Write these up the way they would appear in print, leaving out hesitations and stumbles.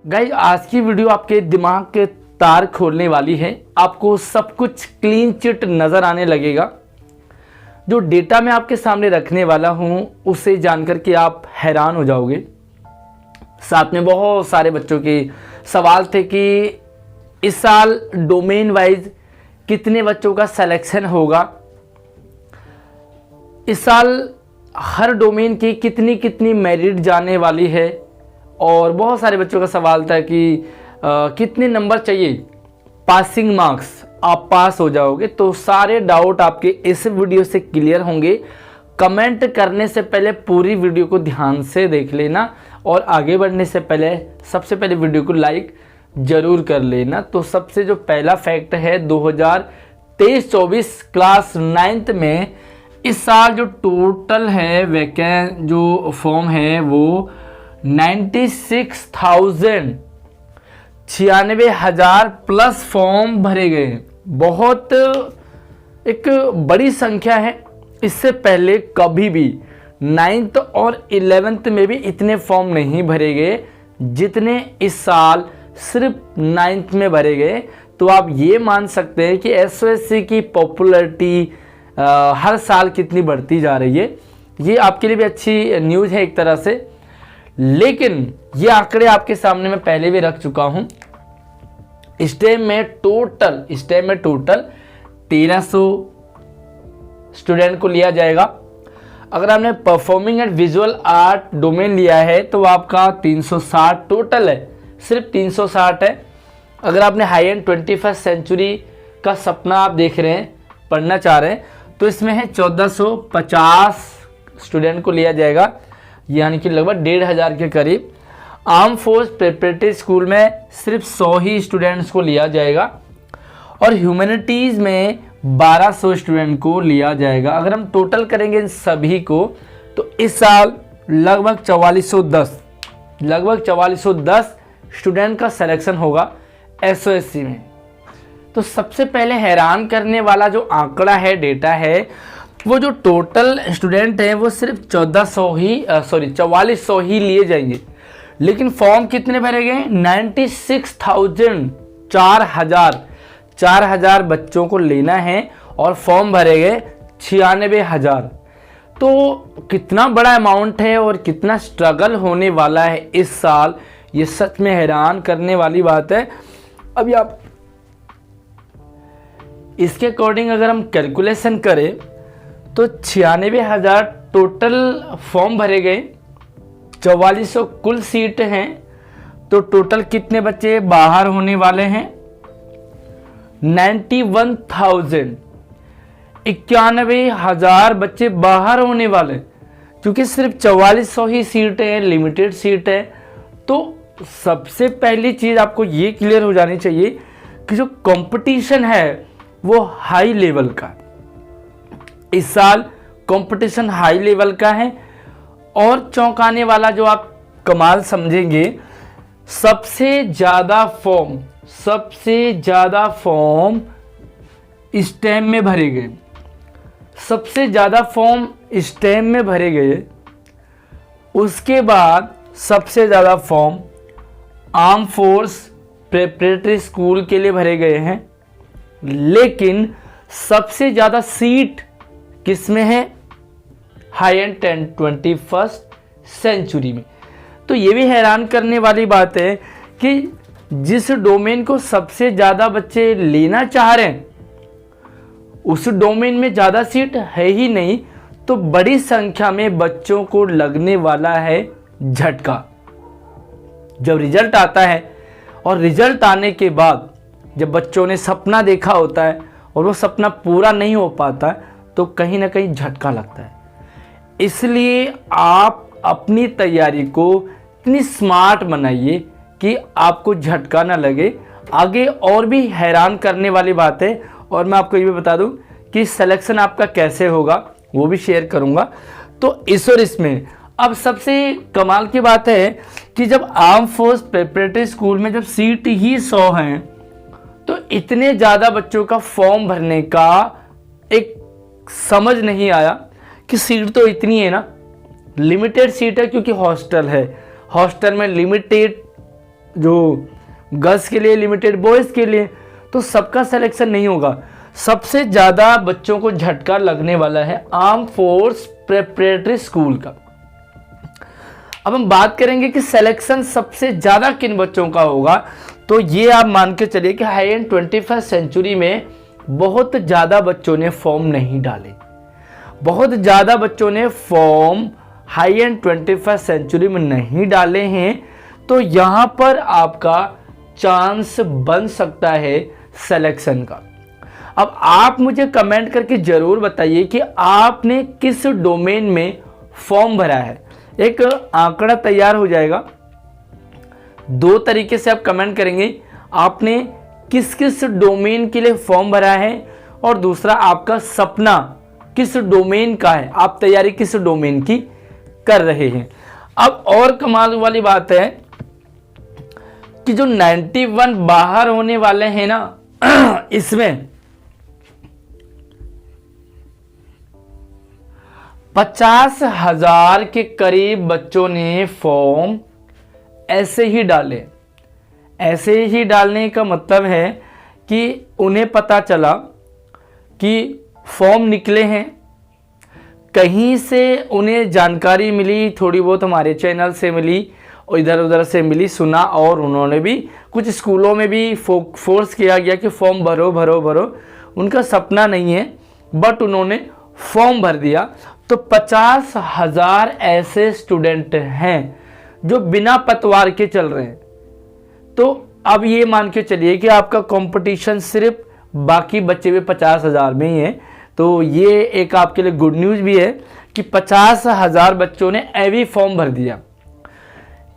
Guys आज की video आपके दिमाग के तार खोलने वाली है। आपको सब कुछ क्लीन चिट नज़र आने लगेगा। जो डेटा मैं आपके सामने रखने वाला हूँ उसे जानकर के आप हैरान हो जाओगे। साथ में बहुत सारे बच्चों के सवाल थे कि इस साल डोमेन वाइज कितने बच्चों का सिलेक्शन होगा, इस साल हर डोमेन की कितनी कितनी मेरिट जाने वाली है, और बहुत सारे बच्चों का सवाल था कि कितने नंबर चाहिए पासिंग मार्क्स आप पास हो जाओगे। तो सारे डाउट आपके इस वीडियो से क्लियर होंगे। कमेंट करने से पहले पूरी वीडियो को ध्यान से देख लेना, और आगे बढ़ने से पहले सबसे पहले वीडियो को लाइक ज़रूर कर लेना। तो सबसे जो पहला फैक्ट है 2023-24 क्लास 9th में इस साल जो टोटल है वैकेंट जो फॉर्म है वो 96,000 प्लस फॉर्म भरे गए। बहुत एक बड़ी संख्या है। इससे पहले कभी भी 9th और 11th में भी इतने फॉर्म नहीं भरे गए जितने इस साल सिर्फ 9th में भरे गए। तो आप ये मान सकते हैं कि एसओएससी की पॉपुलैरिटी हर साल कितनी बढ़ती जा रही है। ये आपके लिए भी अच्छी न्यूज़ है एक तरह से। लेकिन ये आंकड़े आपके सामने मैं पहले भी रख चुका हूं। स्टेम में टोटल 1300 स्टूडेंट को लिया जाएगा। अगर आपने performing and visual art domain लिया है तो आपका 360 टोटल है, सिर्फ 360 है। अगर आपने हाई एंड 21st सेंचुरी का सपना आप देख रहे हैं, पढ़ना चाह रहे हैं, तो इसमें है 1450 स्टूडेंट को लिया जाएगा, यानी कि लगभग 1500 के करीब। आर्म फोर्स प्रिपरेटरी स्कूल में सिर्फ 100 ही स्टूडेंट्स को लिया जाएगा, और ह्यूमैनिटीज़ में 1200 स्टूडेंट को लिया जाएगा। अगर हम टोटल करेंगे इन सभी को तो इस साल लगभग 4410 स्टूडेंट का सिलेक्शन होगा एसओएससी में। तो सबसे पहले हैरान करने वाला जो आंकड़ा है, डेटा है, वो जो टोटल स्टूडेंट हैं वो सिर्फ 4400 ही लिए जाएंगे। लेकिन फॉर्म कितने भरे गए? 96,000 4,000 बच्चों को लेना है, और फॉर्म भरे गए 96,000। तो कितना बड़ा अमाउंट है और कितना स्ट्रगल होने वाला है इस साल, ये सच में हैरान करने वाली बात है। अभी आप इसके अकॉर्डिंग अगर हम कैलकुलेशन करें तो 96,000 टोटल फॉर्म भरे गए, 4400 कुल सीट हैं। तो टोटल कितने बच्चे बाहर होने वाले हैं? 91,000 91,000 बच्चे बाहर होने वाले, क्योंकि सिर्फ 4400 ही सीट है, लिमिटेड सीट है। तो सबसे पहली चीज़ आपको ये क्लियर हो जानी चाहिए कि जो कंपटीशन है वो हाई लेवल का। इस साल कंपटीशन हाई लेवल का है, और चौंकाने वाला जो आप कमाल समझेंगे, सबसे ज़्यादा फॉर्म स्टेम में भरे गए। सबसे ज़्यादा फॉर्म स्टेम में भरे गए। उसके बाद सबसे ज़्यादा form arm force preparatory school के लिए भरे गए हैं। लेकिन सबसे ज़्यादा सीट किस में है? हाई एंड 21st सेंचुरी में। तो ये भी हैरान करने वाली बात है कि जिस डोमेन को सबसे ज़्यादा बच्चे लेना चाह रहे हैं उस डोमेन में ज़्यादा सीट है ही नहीं, तो बड़ी संख्या में बच्चों को लगने वाला है झटका। जब रिजल्ट आता है, और रिजल्ट आने के बाद जब बच्चों ने सपना देखा होता है और वो सपना पूरा नहीं हो पाता है, तो कहीं ना कहीं झटका लगता है। इसलिए आप अपनी तैयारी को इतनी स्मार्ट बनाइए कि आपको झटका ना लगे। आगे और भी हैरान करने वाली बात है, और मैं आपको ये भी बता दूं कि सिलेक्शन आपका कैसे होगा वो भी शेयर करूंगा। तो इस और इसमें अब सबसे कमाल की बात है कि जब आर्म फोर्स प्रिपरेटरी स्कूल में जब सीट ही 100 हैं, तो इतने ज़्यादा बच्चों का फॉर्म भरने का एक समझ नहीं आया कि सीट तो इतनी है ना, लिमिटेड सीट है, क्योंकि हॉस्टल है, हॉस्टल में लिमिटेड जो गर्ल्स के लिए लिमिटेड, बॉयज़ के लिए, तो सबका सिलेक्शन नहीं होगा। सबसे ज़्यादा बच्चों को झटका लगने वाला है आर्म फोर्स प्रिपरेटरी स्कूल का। अब हम बात करेंगे कि सिलेक्शन सबसे ज़्यादा किन बच्चों का होगा, तो ये आप मान के चलिए कि हाई एंड 21st सेंचुरी में बहुत ज़्यादा बच्चों ने फॉर्म नहीं डाले, बहुत ज़्यादा बच्चों ने form high and 21st century में नहीं डाले हैं। तो यहाँ पर आपका चांस बन सकता है सिलेक्शन का। अब आप मुझे कमेंट करके ज़रूर बताइए कि आपने किस डोमेन में फॉर्म भरा है। एक आंकड़ा तैयार हो जाएगा, 2 तरीके से आप कमेंट करेंगे, आपने किस किस डोमेन के लिए फॉर्म भरा है, और दूसरा आपका सपना किस डोमेन का है, आप तैयारी किस डोमेन की कर रहे हैं। अब और कमाल वाली बात है कि जो 91 बाहर होने वाले हैं ना, इसमें 50,000 के करीब बच्चों ने फॉर्म ऐसे ही डाले। ऐसे ही डालने का मतलब है कि उन्हें पता चला कि फॉर्म निकले हैं, कहीं से उन्हें जानकारी मिली, थोड़ी बहुत हमारे चैनल से मिली और इधर उधर से मिली, सुना, और उन्होंने भी कुछ स्कूलों में भी फोर्स किया गया कि फॉर्म भरो भरो भरो। उनका सपना नहीं है बट उन्होंने फॉर्म भर दिया। तो 50,000 ऐसे स्टूडेंट हैं जो बिना पतवार के चल रहे हैं। तो अब ये मान के चलिए कि आपका कंपटीशन सिर्फ बाकी बचे हुए 50,000 में ही है। तो ये एक आपके लिए गुड न्यूज़ भी है कि 50,000 बच्चों ने एवी फॉर्म भर दिया।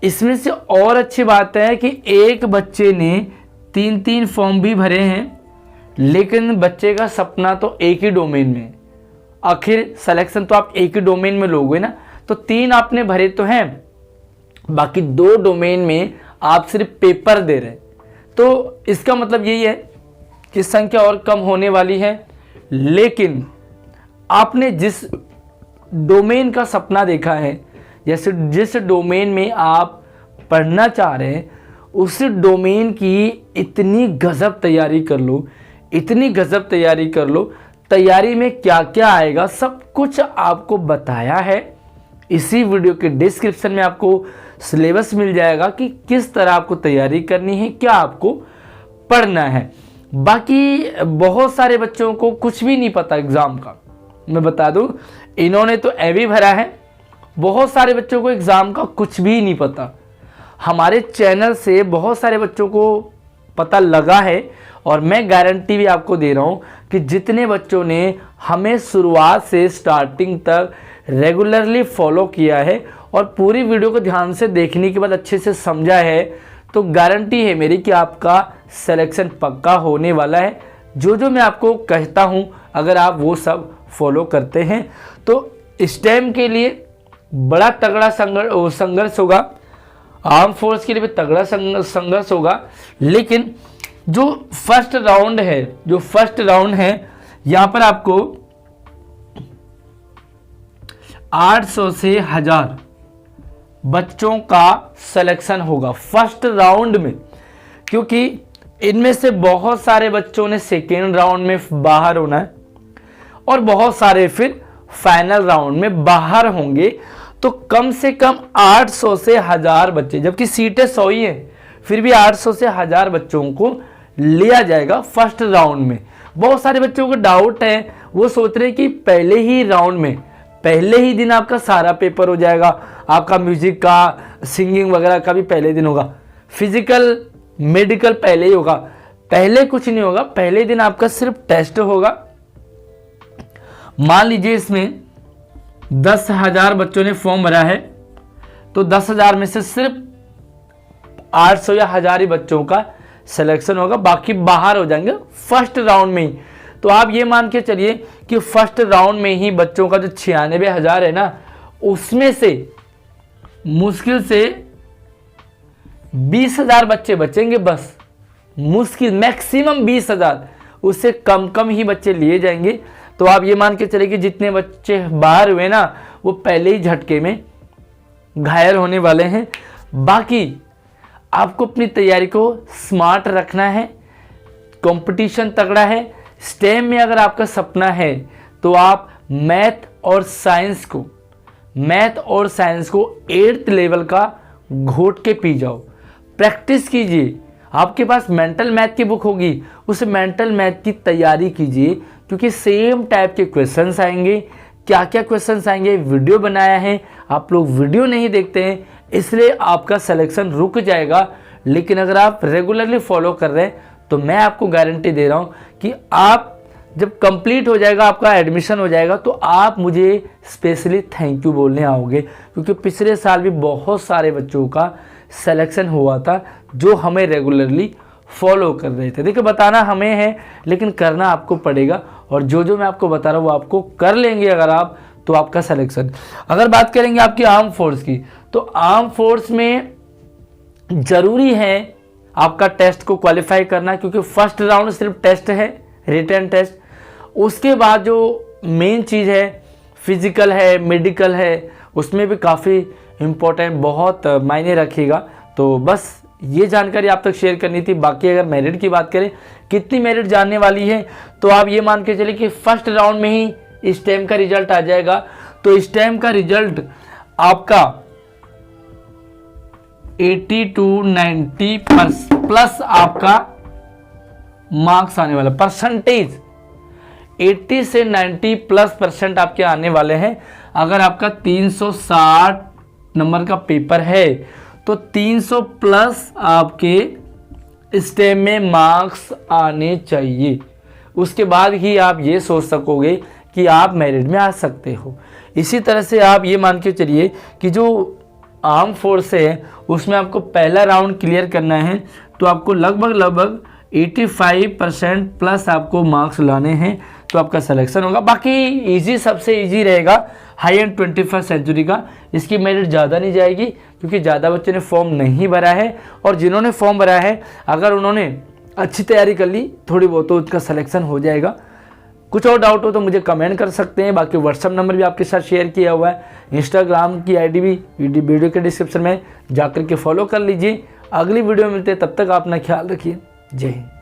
इसमें से और अच्छी बात है कि एक बच्चे ने 3-3 फॉर्म भी भरे हैं, लेकिन बच्चे का सपना तो एक ही डोमेन में। आखिर सिलेक्शन तो आप एक ही डोमेन में लोगे ना, तो 3 आपने भरे तो हैं, बाकी 2 डोमेन में आप सिर्फ पेपर दे रहे हैं। तो इसका मतलब यही है कि संख्या और कम होने वाली है, लेकिन आपने जिस डोमेन का सपना देखा है, जैसे जिस डोमेन में आप पढ़ना चाह रहे हैं, उस डोमेन की इतनी गजब तैयारी कर लो, इतनी गजब तैयारी कर लो। तैयारी में क्या क्या आएगा सब कुछ आपको बताया है। इसी वीडियो के डिस्क्रिप्शन में आपको सिलेबस मिल जाएगा कि किस तरह आपको तैयारी करनी है, क्या आपको पढ़ना है। बाकी बहुत सारे बच्चों को कुछ भी नहीं पता एग्ज़ाम का, मैं बता दूं, इन्होंने तो एवी भरा है। बहुत सारे बच्चों को एग्ज़ाम का कुछ भी नहीं पता। हमारे चैनल से बहुत सारे बच्चों को पता लगा है, और मैं गारंटी भी आपको दे रहा हूँ कि जितने बच्चों ने हमें शुरुआत से स्टार्टिंग तक रेगुलरली फॉलो किया है और पूरी वीडियो को ध्यान से देखने के बाद अच्छे से समझा है, तो गारंटी है मेरी कि आपका सिलेक्शन पक्का होने वाला है। जो जो मैं आपको कहता हूँ, अगर आप वो सब फॉलो करते हैं तो स्टेम के लिए बड़ा तगड़ा संघर्ष होगा, आर्म फोर्स के लिए भी तगड़ा संघर्ष होगा। लेकिन जो फर्स्ट राउंड है यहाँ पर आपको 800 से 1000 बच्चों का सिलेक्शन होगा फर्स्ट राउंड में, क्योंकि इनमें से बहुत सारे बच्चों ने सेकेंड राउंड में बाहर होना है और बहुत सारे फिर फाइनल राउंड में बाहर होंगे। तो कम से कम 800 से 1000 बच्चे, जबकि सीटें 100 ही हैं, फिर भी 800 से 1000 बच्चों को लिया जाएगा फर्स्ट राउंड में। बहुत सारे बच्चों को डाउट है, वो सोच रहे कि पहले ही राउंड में, पहले ही दिन आपका सारा पेपर हो जाएगा, आपका म्यूजिक का, सिंगिंग वगैरह का भी पहले दिन होगा, फिजिकल मेडिकल पहले ही होगा। पहले कुछ नहीं होगा, पहले दिन आपका सिर्फ टेस्ट होगा। मान लीजिए इसमें 10,000 बच्चों ने फॉर्म भरा है, तो 10,000 में से सिर्फ 800 या 1000 ही बच्चों का सिलेक्शन होगा, बाकी बाहर हो जाएंगे फर्स्ट राउंड में ही। तो आप ये मान के चलिए कि फर्स्ट राउंड में ही बच्चों का जो 96,000 है ना, उसमें से मुश्किल से 20,000 बच्चे बचेंगे, बस मुश्किल, मैक्सिमम 20,000, उससे कम ही बच्चे लिए जाएंगे। तो आप ये मान के चलिए कि जितने बच्चे बाहर हुए ना, वो पहले ही झटके में घायल होने वाले हैं। बाकी आपको अपनी तैयारी को स्मार्ट रखना है, कंपटीशन तगड़ा है। स्टेम में अगर आपका सपना है तो आप मैथ और साइंस को 8th लेवल का घोट के पी जाओ, प्रैक्टिस कीजिए। आपके पास मेंटल मैथ की बुक होगी, उस मेंटल मैथ की तैयारी कीजिए, क्योंकि सेम टाइप के क्वेश्चंस आएंगे। क्या क्या क्वेश्चंस आएंगे वीडियो बनाया है, आप लोग वीडियो नहीं देखते हैं इसलिए आपका सिलेक्शन रुक जाएगा। लेकिन अगर आप रेगुलरली फॉलो कर रहे हैं तो मैं आपको गारंटी दे रहा हूँ कि आप जब कंप्लीट हो जाएगा, आपका एडमिशन हो जाएगा, तो आप मुझे स्पेशली थैंक यू बोलने आओगे, क्योंकि पिछले साल भी बहुत सारे बच्चों का सिलेक्शन हुआ था जो हमें रेगुलरली फॉलो कर रहे थे। देखिए, बताना हमें है लेकिन करना आपको पड़ेगा, और जो मैं आपको बता रहा हूँ वो आपको कर लेंगे अगर आप, तो आपका सिलेक्शन। अगर बात करेंगे आपकी आर्म फोर्स की, तो आर्म फोर्स में ज़रूरी है आपका टेस्ट को क्वालिफाई करना, क्योंकि फर्स्ट राउंड सिर्फ टेस्ट है, रिटन टेस्ट। उसके बाद जो मेन चीज़ है फिजिकल है, मेडिकल है, उसमें भी काफ़ी इम्पोर्टेंट, बहुत मायने रखेगा। तो बस ये जानकारी आप तक शेयर करनी थी। बाकी अगर मेरिट की बात करें, कितनी मेरिट जानने वाली है, तो आप ये मान के चलिए कि फर्स्ट राउंड में ही स्टेम का रिजल्ट आ जाएगा। तो स्टेम का रिजल्ट आपका 80 to 90 प्लस आपका मार्क्स आने वाला, परसेंटेज 80 से 90 प्लस परसेंट आपके आने वाले हैं। अगर आपका 360 नंबर का पेपर है तो 300 प्लस आपके स्टेम में मार्क्स आने चाहिए। उसके बाद ही आप ये सोच सकोगे कि आप मेरिट में आ सकते हो। इसी तरह से आप ये मान के चलिए कि जो आर्म फोर्स है उसमें आपको पहला राउंड क्लियर करना है, तो आपको लगभग 85% प्लस आपको मार्क्स लाने हैं, तो आपका सिलेक्शन होगा। बाकी इजी, सबसे इजी रहेगा हाई एंड 21st सेंचुरी का। इसकी मेरिट ज़्यादा नहीं जाएगी क्योंकि ज़्यादा बच्चों ने फॉर्म नहीं भरा है, और जिन्होंने फॉर्म भरा है अगर उन्होंने अच्छी तैयारी कर ली थोड़ी बहुत, तो उनका सिलेक्शन हो जाएगा। कुछ और डाउट हो तो मुझे कमेंट कर सकते हैं। बाकी व्हाट्सअप नंबर भी आपके साथ शेयर किया हुआ है, इंस्टाग्राम की आईडी भी वीडियो के डिस्क्रिप्शन में जाकर के फॉलो कर लीजिए। अगली वीडियो में मिलते हैं, तब तक अपना ख्याल रखिए। जय हिंद।